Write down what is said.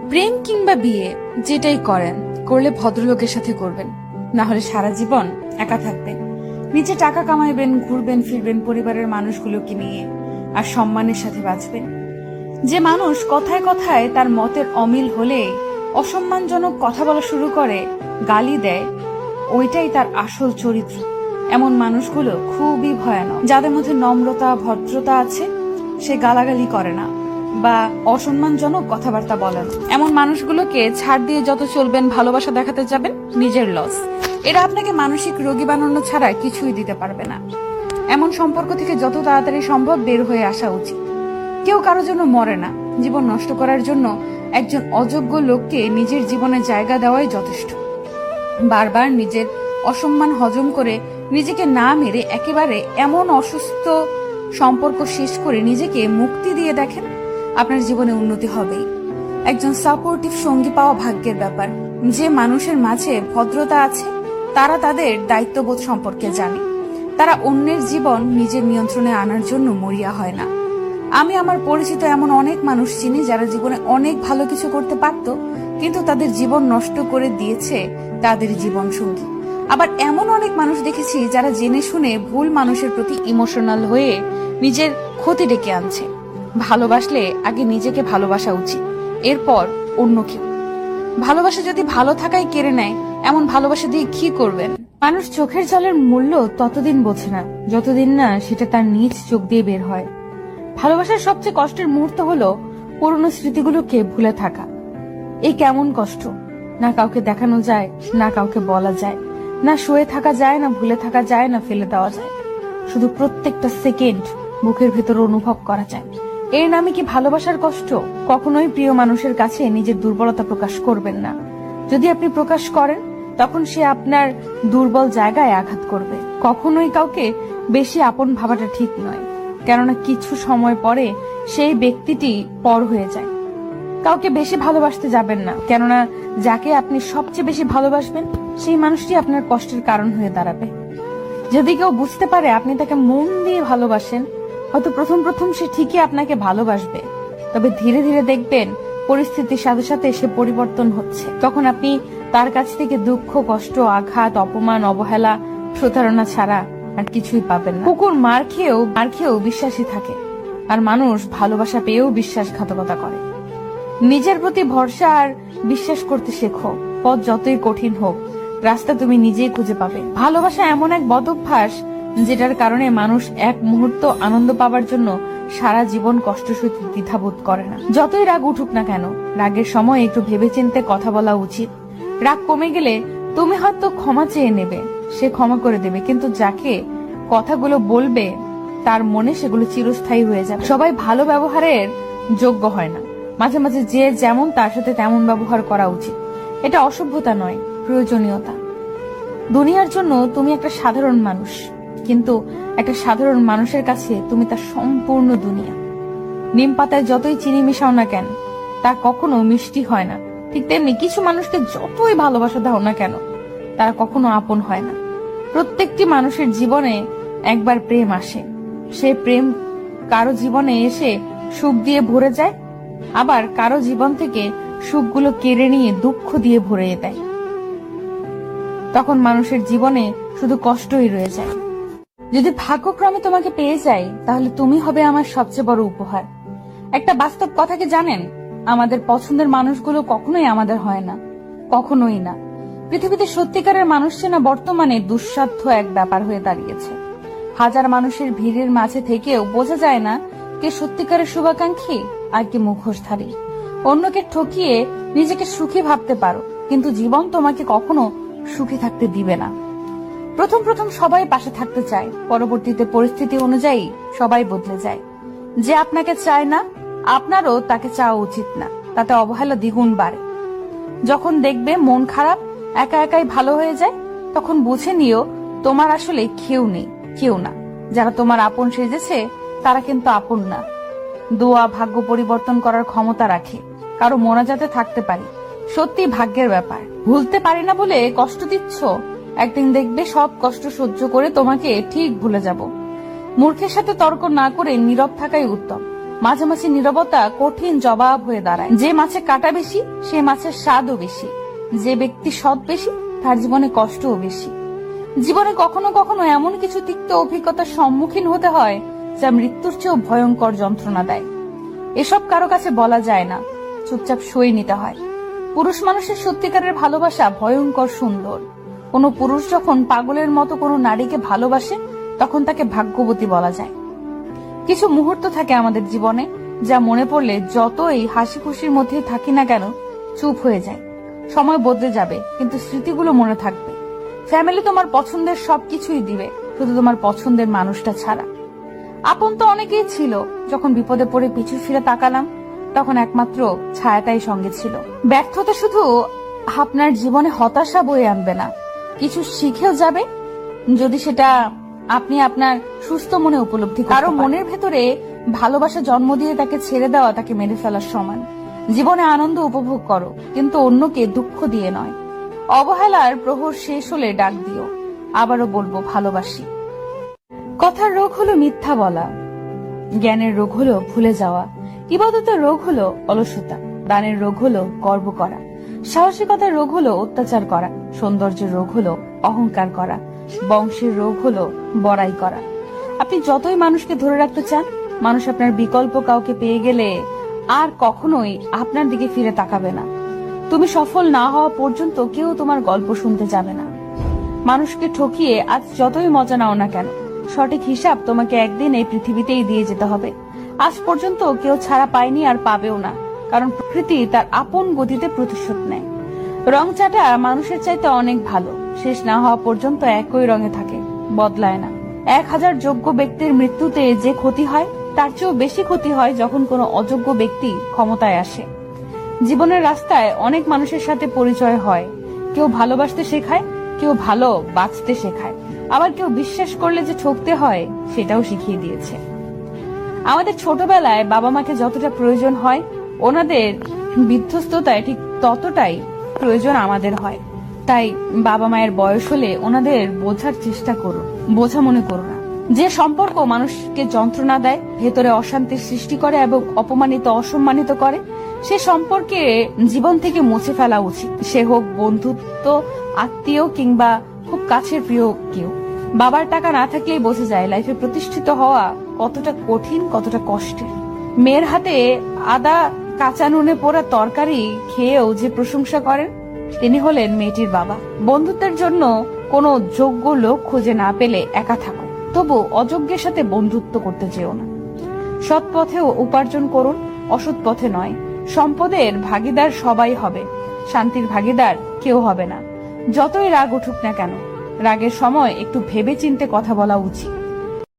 প্রেম কিংবা বিয়ে যেটাই করেন, করলে ভদ্রলোকের সাথে করবেন, না হলে সারা জীবন একা থাকবেন। নিজে টাকা কামাইবেন, ঘুরবেন ফিরবেন পরিবারের মানুষগুলোকে নিয়ে, আর সম্মানের সাথে বাঁচবেন। যে মানুষ কথায় কথায় তার মতের অমিল হলে অসম্মানজনক কথা বলা শুরু করে, গালি দেয়, ওইটাই তার আসল চরিত্র। এমন মানুষগুলো খুবই ভয়ানক। যাদের মধ্যে নম্রতা ভদ্রতা আছে, সে গালাগালি করে না বা অসম্মানজনক কথাবার্তা বলে না। এমন মানুষগুলোকে ছাড় দিয়ে যত চলবেন, ভালোবাসা দেখাতে যাবেন, নিজের লস। এরা আপনাকে মানসিক রোগী বানানো ছাড়া কিছুই দিতে পারবে না। এমন সম্পর্ক থেকে যত তাড়াতাড়ি সম্ভব বের হয়ে আসা উচিত। কেউ কারোর জন্য মরে না। জীবন নষ্ট করার জন্য একজন অযোগ্য লোককে নিজের জীবনে জায়গা দেওয়াই যথেষ্ট। বারবার নিজের অসম্মান হজম করে নিজেকে না মেরে একেবারে এমন অসুস্থ সম্পর্ক শেষ করে নিজেকে মুক্তি দিয়ে দেখেন, আপনার জীবনে উন্নতি হবেই। একজন সাপোর্টিভ সঙ্গী পাওয়া ভাগ্যের ব্যাপার। যে মানুষের মাঝে ভদ্রতা আছে, তারা তাদের দায়িত্ববোধ সম্পর্কে জানে। তারা অন্যের জীবন নিজের নিয়ন্ত্রণে আনার জন্য মরিয়া হয় না। আমি আমার পরিচিত এমন অনেক মানুষ চিনি যারা জীবনে অনেক ভালো কিছু করতে পারত, কিন্তু তাদের জীবন নষ্ট করে দিয়েছে তাদের জীবন সঙ্গী। আবার এমন অনেক মানুষ দেখেছি যারা জেনে শুনে ভুল মানুষের প্রতি ইমোশনাল হয়ে নিজের ক্ষতি ডেকে আনছে। ভালোবাসলে আগে নিজেকে ভালোবাসা উচিত, এরপর অন্য কেউ। ভালোবাসা যদি ভালো থাকাই কেড়ে নেয়, এমন ভালোবাসা দিয়ে কি করবেন? মানুষ চোখের জলের মূল্য ততদিন বোঝে না যতদিন না সেটা তার নিজ চোখ দিয়ে বের হয়। ভালোবাসার সবচেয়ে কষ্টের মুহূর্ত হলো পুরনো স্মৃতিগুলোকে ভুলে থাকা। এই কেমন কষ্ট! না কাউকে দেখানো যায়, না কাউকে বলা যায়, না শুয়ে থাকা যায়, না ভুলে থাকা যায়, না ফেলে দেওয়া যায়। শুধু প্রত্যেকটা সেকেন্ড বুকের ভেতর অনুভব করা যায়। এর নামে কি ভালোবাসার কষ্ট? কখনোই প্রিয় মানুষের কাছে নিজের দুর্বলতা প্রকাশ করবেন না। যদি আপনি প্রকাশ করেন, তখন সে আপনার দুর্বল জায়গায় আঘাত করবে। কখনোই কাউকে বেশি আপন ভাবাটা ঠিক নয়, কেননা কিছু সময় পরে সেই ব্যক্তিটি পর হয়ে যায়। কাউকে বেশি ভালোবাসতে যাবেন না, কেননা যাকে আপনি সবচেয়ে বেশি ভালোবাসবেন, সেই মানুষটি আপনার কষ্টের কারণ হয়ে দাঁড়াবে। যদি কেউ বুঝতে পারে আপনি তাকে মন দিয়ে ভালোবাসেন, হয়তো প্রথম প্রথম সে ঠিকই আপনাকে ভালোবাসবে, তবে ধীরে ধীরে দেখবেন পরিস্থিতির সাথে সাথে সে পরিবর্তন হচ্ছে। তখন আপনি তার কাছ থেকে দুঃখ, কষ্ট, আঘাত, অপমান, অবহেলা, প্রতারণা ছাড়া আর কিছুই পাবেন না। কুকুর মার খেয়েও বিশ্বাসী থাকে, আর মানুষ ভালোবাসা পেয়েও বিশ্বাসঘাতকতা করে। নিজের প্রতি ভরসা আর বিশ্বাস করতে শেখো। পথ যতই কঠিন হোক, রাস্তা তুমি নিজেই খুঁজে পাবে। ভালোবাসা এমন এক বদ অভ্যাস যেটার কারণে মানুষ এক মুহূর্ত আনন্দ পাওয়ার জন্য সারা জীবন কষ্ট সইতে দ্বিধাবোধ করে না। যতই রাগ উঠুক না কেন, রাগের সময় একটু ভেবেচিন্তে কথা বলা উচিত। রাগ কমে গেলে তুমি হয়তো ক্ষমা চেয়ে নেবে, সে ক্ষমা করে দেবে, কিন্তু যাকে কথাগুলো বলবে তার মনে সেগুলো চিরস্থায়ী হয়ে যাবে। সবাই ভালো ব্যবহারের যোগ্য হয় না। মাঝে মাঝে যে যেমন তার সাথে তেমন ব্যবহার করা উচিত। এটা অসভ্যতা নয়, প্রয়োজনীয়তা। দুনিয়ার জন্য তুমি একটা সাধারণ মানুষ, কিন্তু একটা সাধারণ মানুষের কাছে তুমি তার সম্পূর্ণ দুনিয়া। নিম পাতায় যতই চিনি মিশাও না কেন, তা কখনো মিষ্টি হয় না। ঠিক তেমনি কিছু মানুষকে যতই ভালোবাসা দাও না কেন, তারা কখনো আপন হয় না। প্রত্যেকটি মানুষের জীবনে একবার প্রেম আসে। সে প্রেম কারো জীবনে এসে সুখ দিয়ে ভরে যায়, আবার কারো জীবন থেকে সুখগুলো কেড়ে নিয়ে দুঃখ দিয়ে ভরিয়ে দেয়। তখন মানুষের জীবনে শুধু কষ্টই রয়ে যায়। যদি ভাগ্যক্রমে তোমাকে পেয়ে যাই, তাহলে তুমি হবে আমার সবচেয়ে বড় উপহার। একটা বাস্তব কথা কি জানেন? আমাদের পছন্দের মানুষগুলো কখনোই আমাদের হয় না, কখনোই না। পৃথিবীতে সত্যিকারের মানুষ চেনা বর্তমানে দুঃসাধ্য এক ব্যাপার হয়ে দাঁড়িয়েছে। হাজার মানুষের ভিড়ের মাঝে থেকেও বোঝা যায় না কে সত্যিকারের শুভাকাঙ্ক্ষী আর কে মুখোশধারী। অন্যকে ঠকিয়ে নিজেকে সুখী ভাবতে পারো, কিন্তু জীবন তোমাকে কখনো সুখী থাকতে দিবে না। প্রথম প্রথম সবাই পাশে থাকতে চায়, পরবর্তীতে পরিস্থিতি অনুযায়ী সবাই বদলে যায়। যে আপনাকে চায় না, আপনারও তাকে চাওয়া উচিত না, তাতে অবহেলা দ্বিগুণ বাড়ে। যখন দেখবে মন খারাপ, একা একাই ভালো হয়ে যায়, তখন বুঝে নিও তোমার আসলে কেউ না। যারা তোমার আপন সেজেছে তারা কিন্তু আপন না। দোয়া ভাগ্য পরিবর্তন করার ক্ষমতা রাখে। কারো মোনাজাতে থাকতে পারি, সত্যি ভাগ্যের ব্যাপার। ভুলতে পারি না বলে কষ্ট দিচ্ছ, একদিন দেখবে সব কষ্ট সহ্য করে তোমাকে ঠিক ভুলে যাব। মূর্খের সাথে তর্ক না করে নীরব থাকাই উত্তম। মাঝে মাঝে নীরবতা কঠিন জবাব হয়ে দাঁড়ায়। যে মাছে কাটা বেশি সে মাছের স্বাদও বেশি। যে ব্যক্তি সৎ বেশি তার জীবনে কষ্টও বেশি। জীবনে কখনো কখনো এমন কিছু তিক্ত অভিজ্ঞতার সম্মুখীন হতে হয় যা মৃত্যুর চেয়েও ভয়ঙ্কর যন্ত্রণা দেয়। এসব কারো কাছে বলা যায় না, চুপচাপ সই নিতে হয়। পুরুষ মানুষের সত্যিকারের ভালোবাসা ভয়ঙ্কর সুন্দর। কোনো পুরুষ যখন পাগলের মতো কোনো নারীকে ভালোবাসে তখন তাকে ভাগ্যবতী বলা যায়। কিছু মুহূর্ত থাকে আমাদের জীবনে যা মনে পড়লে যতই হাসি খুশির মধ্যে থাকি না কেন চুপ হয়ে যায়। সময় বদলে যাবে কিন্তু স্মৃতিগুলো মনে থাকবে। ফ্যামিলি তোমার পছন্দের সবকিছুই দিবে, শুধু তোমার পছন্দের মানুষটা ছাড়া। আপন তো অনেকেই ছিল, যখন বিপদে পড়ে পিছু ফিরে তাকালাম তখন একমাত্র ছায়াটাই সঙ্গে ছিল। ব্যর্থতা শুধু আপনার জীবনে হতাশা বয়ে আনবে না, কিছু শিখেও যাবে যদি সেটা আপনি আপনার সুস্থ মনে উপলব্ধি করেন। কারো মনের ভেতরে ভালোবাসা জন্ম দিয়ে তাকে ছেড়ে দেওয়া তাকে মেরে ফেলার সমান। জীবনে আনন্দ উপভোগ করো, কিন্তু অন্যকে দুঃখ দিয়ে নয়। অবহেলার প্রহর শেষ হলে ডাক দিও, আবারও বলবো ভালোবাসি। কথার রোগ হলো মিথ্যা বলা, জ্ঞানের রোগ হলো ভুলে যাওয়া, ইবাদতের রোগ হলো অলসতা, দানের রোগ হলো গর্ব করা, সাহসিকতার রোগ হলো অত্যাচার করা, সৌন্দর্যের রোগ হলো অহংকার করা, বংশের রোগ হলো বড়াই করা। আপনি যতই মানুষকে ধরে রাখতে চান, মানুষ আপনার বিকল্প কাউকে পেয়ে গেলে আর কখনোই আপনার দিকে ফিরে তাকাবে না। তুমি সফল না হওয়া পর্যন্ত কেউ তোমার গল্প শুনতে যাবে না। মানুষকে ঠকিয়ে আজ যতই মজা নাও না কেন, সঠিক হিসাব তোমাকে একদিন এই পৃথিবীতেই দিয়ে যেতে হবে। আজ পর্যন্ত কেউ ছাড়া পায়নি আর পাবেও না, কারণ প্রকৃতি তার আপন গতিতে প্রতিশোধ নেয়। রং চাটা মানুষের চাইতে অনেক ভালো, শেষ না হওয়া পর্যন্ত একই রঙে থাকে, বদলায় না। 1000 যোগ্য ব্যক্তির মৃত্যুতে যে ক্ষতি হয় তার চেয়েও বেশি ক্ষতি হয় যখন কোনো অযোগ্য ব্যক্তি ক্ষমতায় আসে। জীবনের রাস্তায় অনেক মানুষের সাথে পরিচয় হয়, কেউ ভালোবাসতে শেখায়, কেউ ভালো বাঁচতে শেখায়, আবার কেউ বিশ্বাস করলে যে ঠকতে হয় সেটাও শিখিয়ে দিয়েছে। আমাদের ছোটবেলায় বাবা মাকে যতটা প্রয়োজন হয়, ওনাদের বিধ্বস্ততায় ঠিক ততটাই প্রয়োজন আমাদের হয়। তাই বাবা মায়ের বয়স হলে ওনাদের বোঝার চেষ্টা করো, বোঝা মনে করো না। যে সম্পর্ক মানুষকে যন্ত্রণা দেয়, ভেতরে অশান্তির সৃষ্টি করে এবং অপমানিত অসম্মানিত করে, সে সম্পর্কে জীবন থেকে মুছে ফেলা উচিত। সে হোক বন্ধুত্ব, আত্মীয় কিংবা খুব কাছের প্রিয় কেউ। বাবার টাকা না থাকলেই বোঝা যায় লাইফে প্রতিষ্ঠিত হওয়া কতটা কঠিন, কতটা কষ্টের। মেয়ের হাতে আদা কাঁচা নুনে পোড়া তরকারি খেয়েও যে প্রশংসা করেন তিনি হলেন মেয়েটির বাবা। বন্ধুত্বের জন্য কোনো যোগ্য লোক খুঁজে না পেলে একা থাকো, তবু অযোগ্যের সাথে বন্ধুত্ব করতে যেও না। সৎ পথে উপার্জন করুন, অসৎ পথে নয়। সম্পদের ভাগীদার সবাই হবে, শান্তির ভাগীদার কেউ হবে না। যতই রাগ উঠুক না কেন, রাগের সময় একটু ভেবে চিন্তে কথা বলা উচিত।